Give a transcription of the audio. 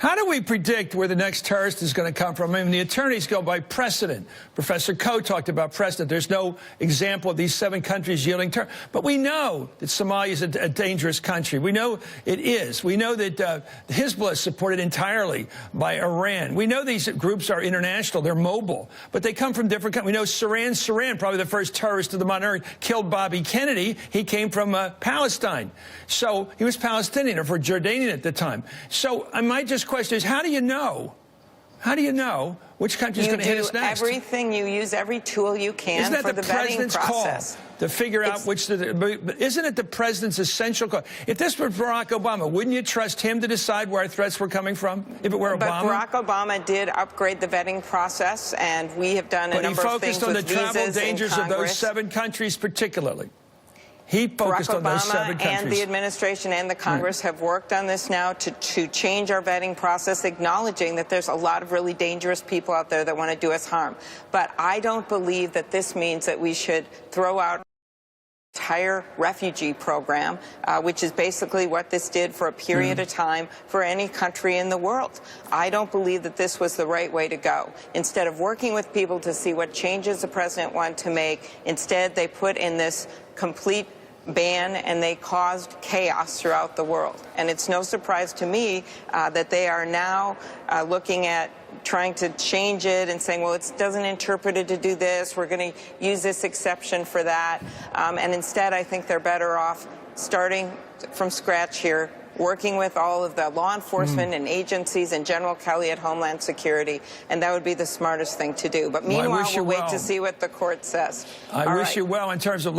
How do we predict where the next terrorist is going to come from? I mean, the attorneys go by precedent. Professor Coe talked about precedent. There's no example of these 7 countries yielding terror. But we know that Somalia is a dangerous country. We know it is. We know that Hezbollah is supported entirely by Iran. We know these groups are international. They're mobile. But they come from different countries. We know Saran, probably the first terrorist of the modern era, killed Bobby Kennedy. He came from Palestine. So he was Palestinian or for Jordanian at the time. So my question is, how do you know? How do you know which country is going to hit us next? Everything. You use every tool you can for the vetting process. To figure out which isn't it the president's essential call? If this were Barack Obama, wouldn't you trust him to decide where our threats were coming from? If it were Obama? But Barack Obama did upgrade the vetting process, and we have done a number of things with visas in Congress. But he focused on the travel dangers of those 7 countries particularly. He focused on those 7 countries. And the administration and the Congress have worked on this now to change our vetting process, acknowledging that there's a lot of really dangerous people out there that want to do us harm. But I don't believe that this means that we should throw out the entire refugee program, which is basically what this did for a period of time for any country in the world. I don't believe that this was the right way to go. Instead of working with people to see what changes the president wanted to make, instead they put in this complete ban, and they caused chaos throughout the world. And it's no surprise to me that they are now looking at trying to change it and saying, well, it doesn't interpret it to do this. We're going to use this exception for that. And instead, I think they're better off starting from scratch here, working with all of the law enforcement and agencies and General Kelly at Homeland Security, and that would be the smartest thing to do. But meanwhile, we'll wait to see what the court says. I wish you well in terms of